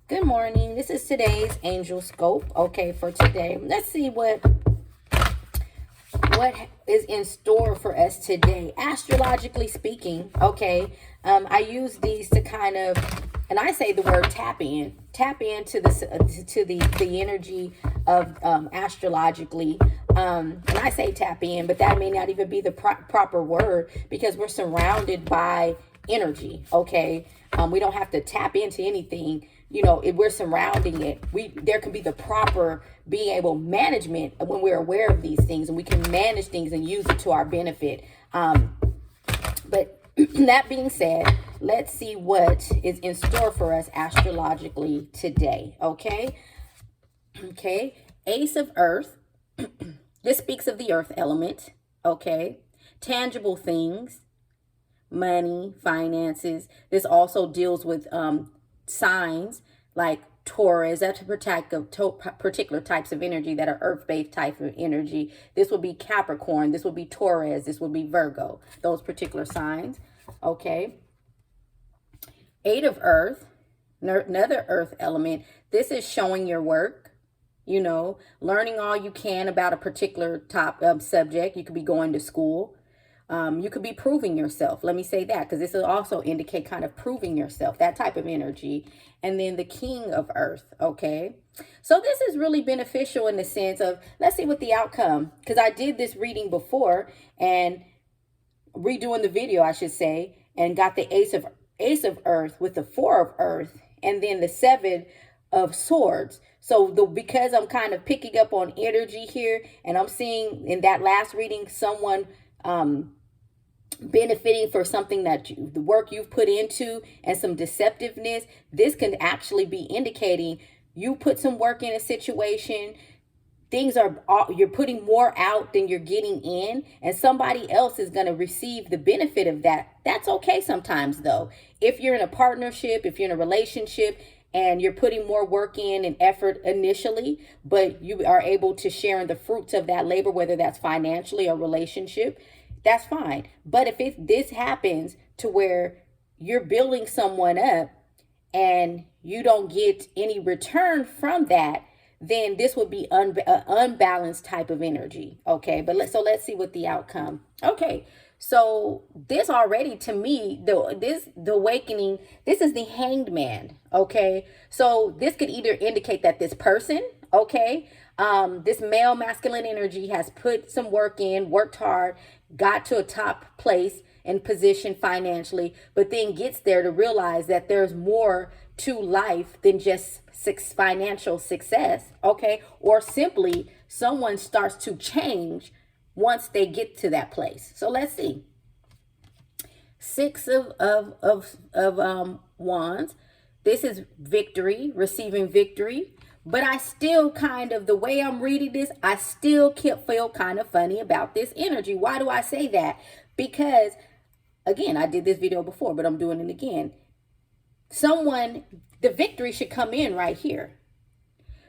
Good morning. This is today's Angelscope. Okay, for today, let's see what is in store for us today, astrologically speaking. Okay, I use these to kind of, and I say the word tap into the energy of astrologically. And I say tap in, but that may not even be the proper word because we're surrounded by energy. Okay, we don't have to tap into anything. If we're surrounding it, there can be the proper being able management when we're aware of these things, and we can manage things and use it to our benefit. But that being said, let's see what is in store for us astrologically today. Okay. Ace of Earth. This speaks of the earth element. Okay. Tangible things, money, finances. This also deals with signs like Taurus. That's a particular types of energy that are earth-based type of energy. This will be Capricorn. This will be Taurus. This will be Virgo. Those particular signs. Okay. Eight of Earth. Another earth element. This is showing your work. Learning all you can about a particular subject. You could be going to school. You could be proving yourself. Let me say that, because this will also indicate kind of proving yourself, that type of energy. And then the King of Earth. Okay. So this is really beneficial in the sense of, let's see what the outcome, because I did this reading before and redoing the video, I should say, and got the Ace of Earth with the Four of Earth and then the Seven of Swords. So because I'm kind of picking up on energy here, and I'm seeing in that last reading someone benefiting for something that the work you've put into and some deceptiveness, this can actually be indicating you put some work in a situation. You're putting more out than you're getting in, and somebody else is going to receive the benefit of that. That's okay sometimes, though. If you're in a partnership, if you're in a relationship, and you're putting more work in and effort initially, but you are able to share in the fruits of that labor, whether that's financially or relationship, that's fine. But if this happens to where you're building someone up and you don't get any return from that, then this would be an unbalanced type of energy. Okay, but let's see what the outcome. Okay, so this already, to me, the awakening, this is the Hanged Man. Okay, so this could either indicate that this person, okay, this male masculine energy has put some work in, worked hard, got to a top place and position financially, but then gets there to realize that there's more to life than just financial success. Okay, or simply someone starts to change once they get to that place. So let's see. Six of wands. This is victory, receiving victory. But I still kind of, the way I'm reading this, I still feel kind of funny about this energy. Why do I say that? Because, again, I did this video before, but I'm doing it again. The victory should come in right here.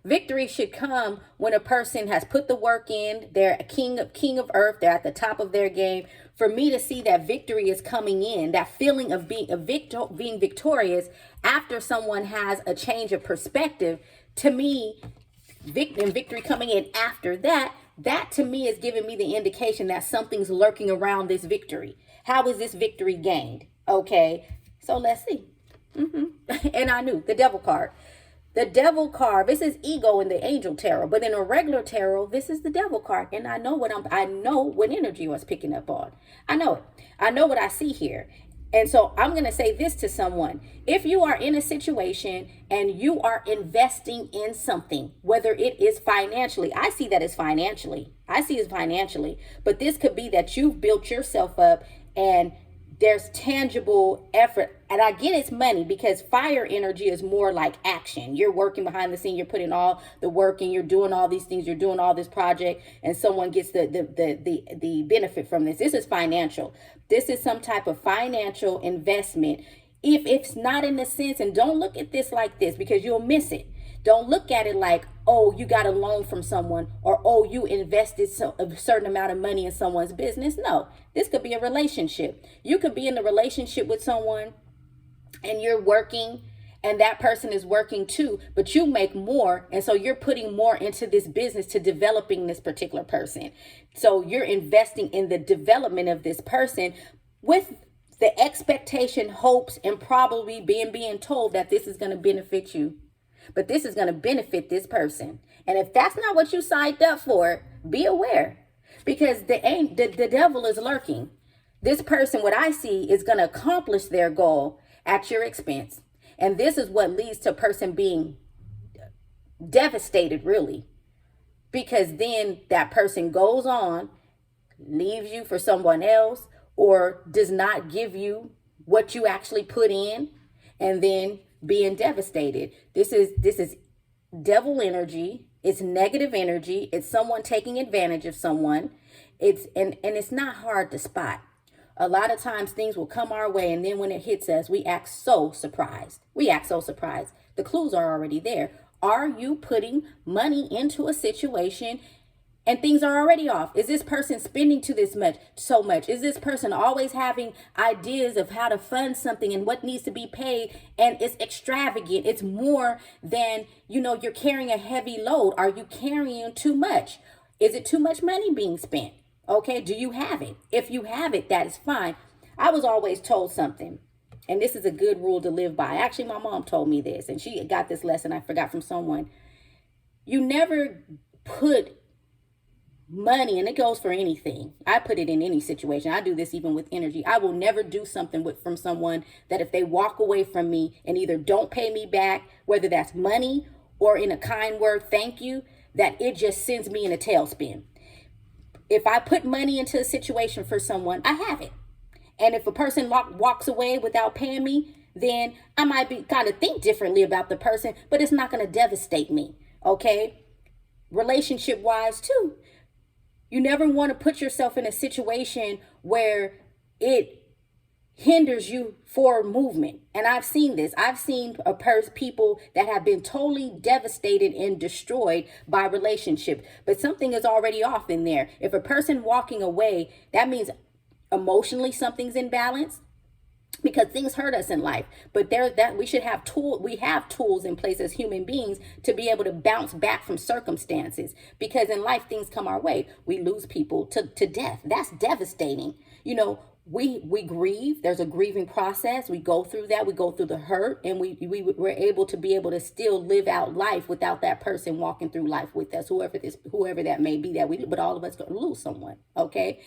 Victory should come when a person has put the work in. They're a king of earth. They're at the top of their game. For me to see that victory is coming in, that feeling of being victorious after someone has a change of perspective, to me, victory coming in after that to me is giving me the indication that something's lurking around this victory. How is this victory gained? Okay, so let's see. And I knew the Devil card. The Devil card, this is ego in the Angel Tarot, but in a regular tarot, this is the Devil card, and I know what energy I was picking up on. I know it. I know what I see here. And so I'm going to say this to someone. If you are in a situation and you are investing in something, whether it is financially, I see that as financially. But this could be that you've built yourself up and there's tangible effort. And I get it's money, because fire energy is more like action. You're working behind the scene. You're putting all the work in. You're doing all these things. You're doing all this project, and someone gets the benefit from this. This is financial. This is some type of financial investment. If it's not in the sense, and don't look at this like this because you'll miss it. Don't look at it like, oh, you got a loan from someone, or, oh, you invested a certain amount of money in someone's business. No, this could be a relationship. You could be in a relationship with someone and you're working and that person is working too, but you make more. And so you're putting more into this business to developing this particular person. So you're investing in the development of this person with the expectation, hopes, and probably being told that this is going to benefit you. But this is going to benefit this person. And if that's not what you signed up for, be aware. Because the devil is lurking. This person, what I see, is going to accomplish their goal at your expense. And this is what leads to a person being devastated, really. Because then that person goes on, leaves you for someone else, or does not give you what you actually put in, and then being devastated. This is devil energy. It's negative energy. It's someone taking advantage of someone. And it's not hard to spot. A lot of times things will come our way, and then when it hits us, we act so surprised. The clues are already there. Are you putting money into a situation and things are already off? Is this person spending so much? Is this person always having ideas of how to fund something and what needs to be paid? And it's extravagant. It's more than, you're carrying a heavy load. Are you carrying too much? Is it too much money being spent? Okay, do you have it? If you have it, that is fine. I was always told something, and this is a good rule to live by. Actually, my mom told me this, and she got this lesson I forgot from someone. You never put money, and it goes for anything. I put it in any situation. I do this even with energy. I will never do something from someone that if they walk away from me and either don't pay me back, whether that's money or in a kind word, thank you, that it just sends me in a tailspin. If I put money into a situation for someone, I have it. And if a person walks away without paying me, then I might be kind of think differently about the person, but it's not going to devastate me. Okay. Relationship wise too. You never want to put yourself in a situation where it hinders you for movement. And I've seen this. I've seen people that have been totally devastated and destroyed by relationship, but something is already off in there. If a person walking away, that means emotionally something's in balance, because things hurt us in life. But we should have we have tools in place as human beings to be able to bounce back from circumstances, because in life things come our way. We lose people to death. That's devastating. We grieve. There's a grieving process. We go through that. We go through the hurt, and we're able to still live out life without that person walking through life with us, whoever that may be, but all of us going to lose someone. Okay.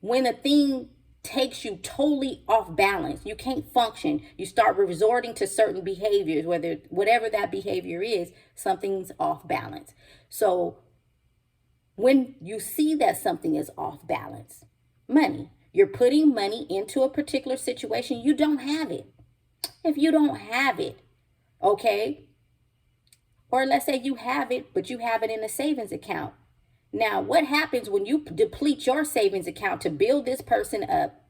When a thing takes you totally off balance, you can't function, you start resorting to certain behaviors, whatever that behavior is, something's off balance. So when you see that something is off balance, you're putting money into a particular situation, you don't have it. If you don't have it, okay, or let's say you have it, but you have it in a savings account. Now, what happens when you deplete your savings account to build this person up?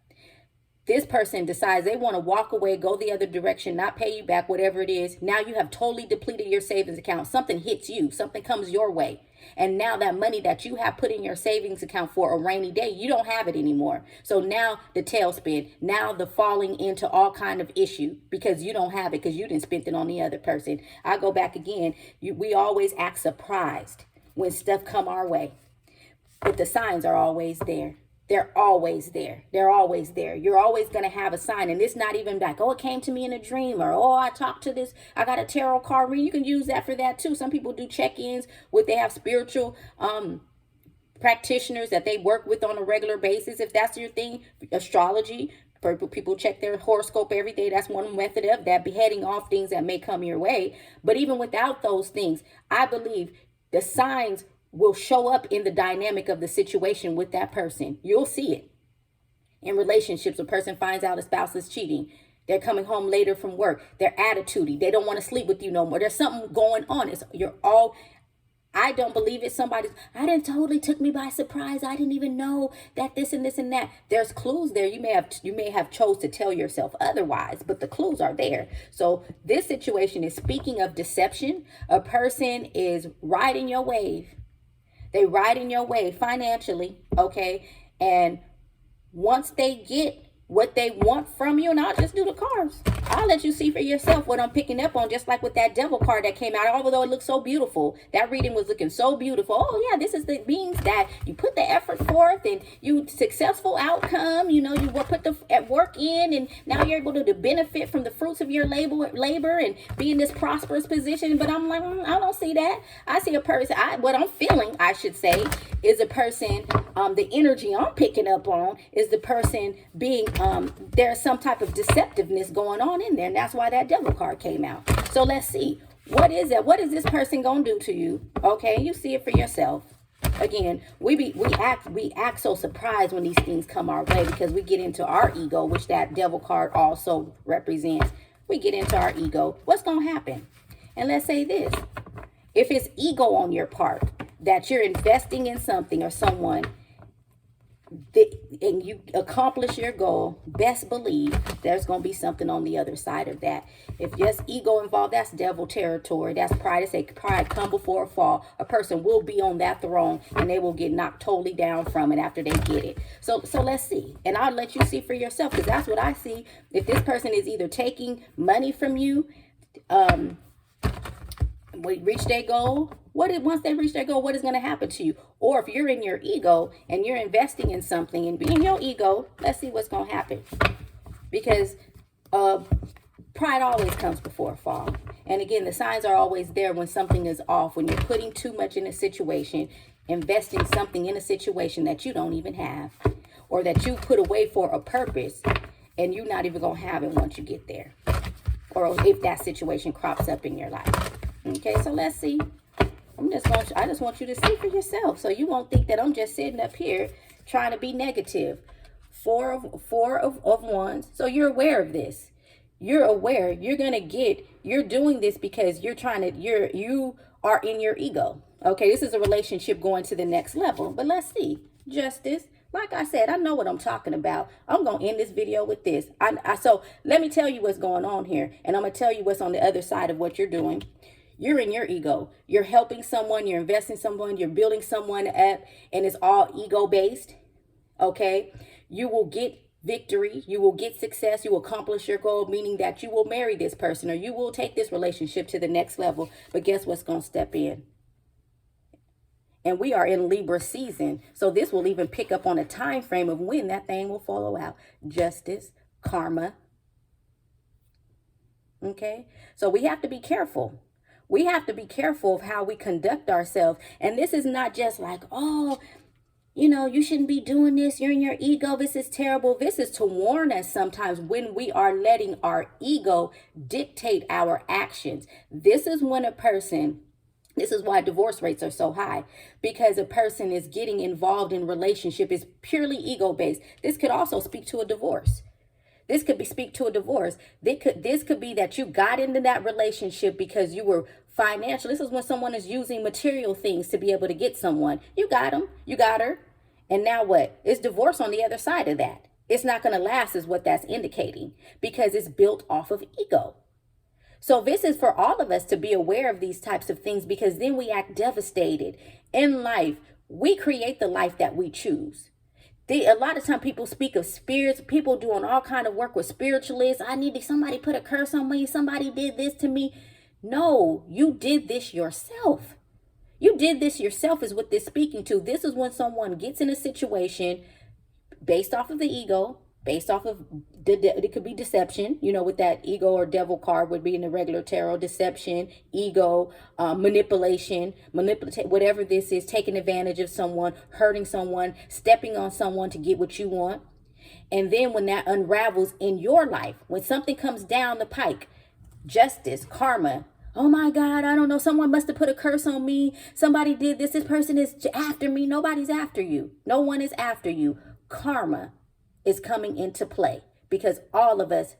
This person decides they want to walk away, go the other direction, not pay you back, whatever it is. Now you have totally depleted your savings account. Something hits you, something comes your way. And now that money that you have put in your savings account for a rainy day, you don't have it anymore. So now the tailspin, now the falling into all kind of issue, because you don't have it, because you didn't spend it on the other person. I go back again. We always act surprised when stuff come our way, but the signs are always there. They're always there. They're always there. You're always going to have a sign. And it's not even like, oh, it came to me in a dream, or, oh, I talked to this. I got a tarot card reading. You can use that for that too. Some people do check-ins they have spiritual practitioners that they work with on a regular basis. If that's your thing, astrology, people check their horoscope every day. That's one method of that, beheading off things that may come your way. But even without those things, I believe the signs will show up in the dynamic of the situation with that person. You'll see it. In relationships, a person finds out a spouse is cheating. They're coming home later from work. They're attitudey. They don't want to sleep with you no more. There's something going on. I don't believe it. I didn't totally took me by surprise. I didn't even know that this and this and that. There's clues there. You may have chose to tell yourself otherwise, but the clues are there. So this situation is speaking of deception. A person is riding your wave. They riding your wave financially, okay? And once they get what they want from you, and I'll just do the cards. I'll let you see for yourself what I'm picking up on, just like with that devil card that came out. Although it looked so beautiful, that reading was looking so beautiful. Oh yeah, this is the means that you put the effort forth and you successful outcome. You know, you put the work in, and now you're able to benefit from the fruits of your labor and be in this prosperous position. But I'm like, I don't see that. I see a person. What I'm feeling, I should say, is a person. The energy I'm picking up on is the person being there's some type of deceptiveness going on in there, and that's why that devil card came out. So let's see, what is that? What is this person gonna do to you? Okay, you see it for yourself. Again, we act so surprised when these things come our way, because we get into our ego, which that devil card also represents. We get into our ego. What's gonna happen? And let's say this: if it's ego on your part, that you're investing in something or someone, and you accomplish your goal, best believe there's going to be something on the other side of that. If just ego involved, that's devil territory. That's pride. They say pride come before a fall. A person will be on that throne, and they will get knocked totally down from it after they get it. So let's see. And I'll let you see for yourself, because that's what I see. If this person is either taking money from you, reach their goal, once they reach their goal, what is going to happen to you? Or if you're in your ego and you're investing in something and being your ego, let's see what's going to happen. Because pride always comes before a fall. And again, the signs are always there when something is off, when you're putting too much in a situation, investing something in a situation that you don't even have, or that you put away for a purpose and you're not even going to have it once you get there, or if that situation crops up in your life. Okay, so let's see. I just want you to see for yourself, so you won't think that I'm just sitting up here trying to be negative. Four of wands. So you're aware of this. You're aware. You're doing this because you are in your ego. Okay, this is a relationship going to the next level. But let's see. Justice. Like I said, I know what I'm talking about. I'm going to end this video with this. So let me tell you what's going on here, and I'm going to tell you what's on the other side of what you're doing. You're in your ego. You're helping someone. You're investing in someone. You're building someone up, and it's all ego-based. Okay? You will get victory. You will get success. You will accomplish your goal, meaning that you will marry this person, or you will take this relationship to the next level. But guess what's going to step in? And we are in Libra season. So this will even pick up on a time frame of when that thing will follow out. Justice, karma. Okay? So we have to be careful. We have to be careful of how we conduct ourselves. And this is not just like, oh, you shouldn't be doing this. You're in your ego. This is terrible. This is to warn us sometimes when we are letting our ego dictate our actions. This is when this is why divorce rates are so high, because a person is getting involved in relationship is purely ego-based. This could also speak to a divorce. This could speak to a divorce. This could be that you got into that relationship because you were financial. This is when someone is using material things to be able to get someone. You got him. You got her. And now what? It's divorce on the other side of that. It's not going to last is what that's indicating, because it's built off of ego. So this is for all of us to be aware of these types of things, because then we act devastated. In life, we create the life that we choose. A lot of time people speak of spirits, people doing all kind of work with spiritualists. Somebody put a curse on me. Somebody did this to me. No, you did this yourself. You did this yourself is what this is speaking to. This is when someone gets in a situation based off of the ego, based off of, it could be deception, with that ego or devil card would be in the regular tarot, deception, ego, manipulation, whatever this is, taking advantage of someone, hurting someone, stepping on someone to get what you want. And then when that unravels in your life, when something comes down the pike, justice, karma, oh my God, I don't know, someone must have put a curse on me. Somebody did this. This person is after me. Nobody's after you. No one is after you. Karma is coming into play, because all of us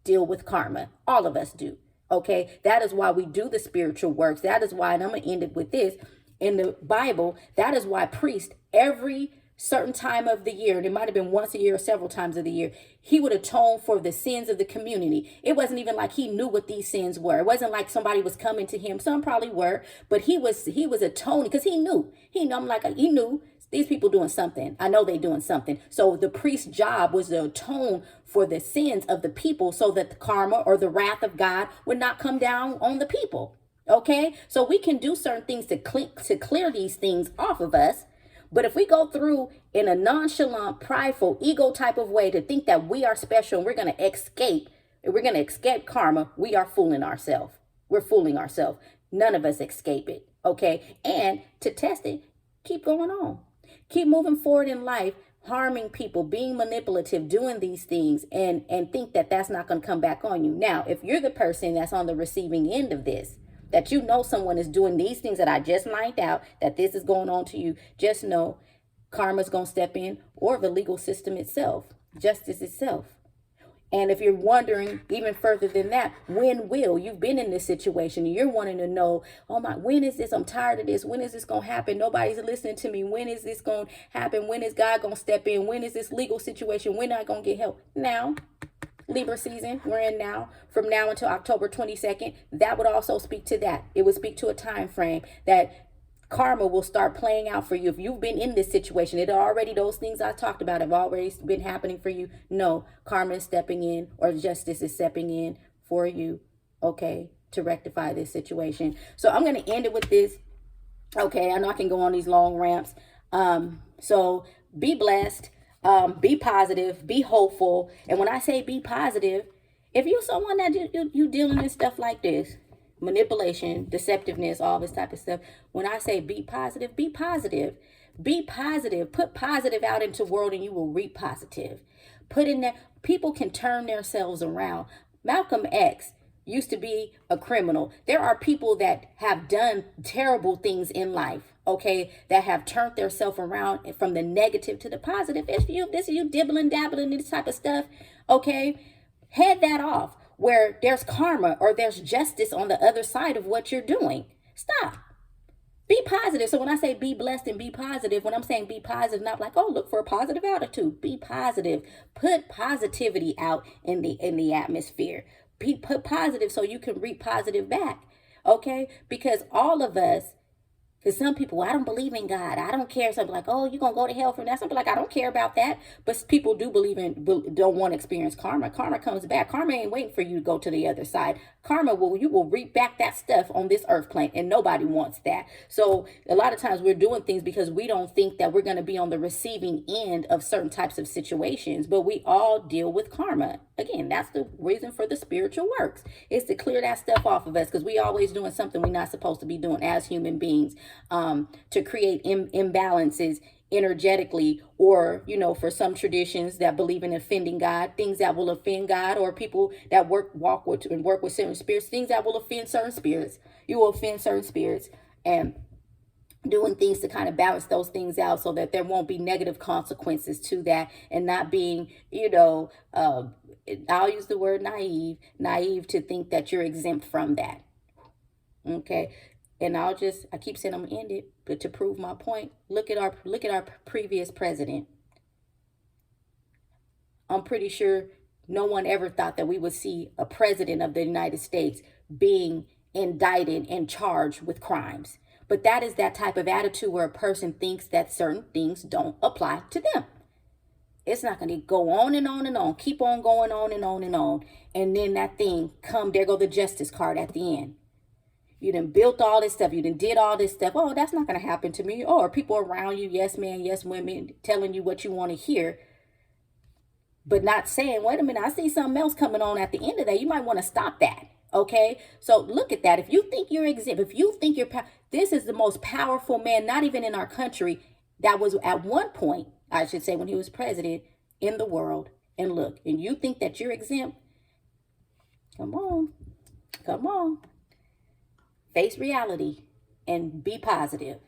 deal with karma. All of us do. Okay. That is why we do the spiritual works. That is why, and I'm going to end it with this, in the Bible, that is why priests every certain time of the year, and it might have been once a year or several times of the year, he would atone for the sins of the community. It wasn't even like he knew what these sins were. It wasn't like somebody was coming to him. Some probably were, but he was atoning because he knew. He knew These people doing something. I know they doing something. So the priest's job was to atone for the sins of the people so that the karma or the wrath of God would not come down on the people. Okay, so we can do certain things to clear these things off of us. But if we go through in a nonchalant, prideful, ego type of way to think that we are special and we're going to escape karma, we are fooling ourselves. We're fooling ourselves. None of us escape it. Okay, and to test it, keep going on. Keep moving forward in life, harming people, being manipulative, doing these things, and think that that's not going to come back on you. Now, if you're the person that's on the receiving end of this, that you know someone is doing these things that I just lined out, that this is going on to you, just know karma's going to step in, or the legal system itself, justice itself. And if you're wondering even further than that, when will you've been in this situation and you're wanting to know, oh my, when is this? I'm tired of this. When is this going to happen? Nobody's listening to me. When is this going to happen? When is God going to step in? When is this legal situation? When am I going to get help? Now, Libra season, we're in now, from now until October 22nd. That would also speak to that. It would speak to a time frame that karma will start playing out for you. If you've been in this situation, those things I talked about have already been happening for you. No, karma is stepping in, or justice is stepping in for you, okay, to rectify this situation. So I'm going to end it with this. Okay, I know I can go on these long ramps. So be blessed, be positive, be hopeful. And when I say be positive, if you're someone that you dealing with stuff like this, manipulation, deceptiveness, all this type of stuff. When I say be positive, be positive. Be positive. Put positive out into the world and you will reap positive. Put in there, people can turn themselves around. Malcolm X used to be a criminal. There are people that have done terrible things in life, okay, that have turned themselves around from the negative to the positive. This is you dibbling, dabbling, this type of stuff, okay, head that off. Where there's karma or there's justice on the other side of what you're doing. Stop. Be positive. So when I say be blessed and be positive, when I'm saying be positive, not like, oh, look for a positive attitude. Be positive. Put positivity out in the atmosphere. Put positive so you can reap positive back. Okay? Because all of us, because some people, I don't believe in God. I don't care. Something like, oh, you're going to go to hell for that. Something like, I don't care about that. But people do don't want to experience karma. Karma comes back. Karma ain't waiting for you to go to the other side. You will reap back that stuff on this earth plane. And nobody wants that. So a lot of times we're doing things because we don't think that we're going to be on the receiving end of certain types of situations. But we all deal with karma. Again, that's the reason for the spiritual works, is to clear that stuff off of us, because we always doing something we're not supposed to be doing as human beings, to create imbalances energetically, or, for some traditions that believe in offending God, things that will offend God, or people that work with certain spirits, things that will offend certain spirits. You will offend certain spirits, and doing things to kind of balance those things out so that there won't be negative consequences to that, and not being, I'll use the word naive to think that you're exempt from that. Okay. And I keep saying I'm gonna end it, but to prove my point, look at our previous president. I'm pretty sure no one ever thought that we would see a president of the United States being indicted and charged with crimes. But that is that type of attitude where a person thinks that certain things don't apply to them. It's not going to go on and on and on. Keep on going on and on and on. And then that thing there go the justice card at the end. You done built all this stuff. You done did all this stuff. Oh, that's not going to happen to me. Or people around you, yes men, yes women, telling you what you want to hear, but not saying, wait a minute, I see something else coming on at the end of that. You might want to stop that. Okay, so look at that. If you think you're exempt, if you think this is the most powerful man, not even in our country, that was at one point, I should say, when he was president, in the world. And look, and you think that you're exempt? Come on. Face reality and be positive.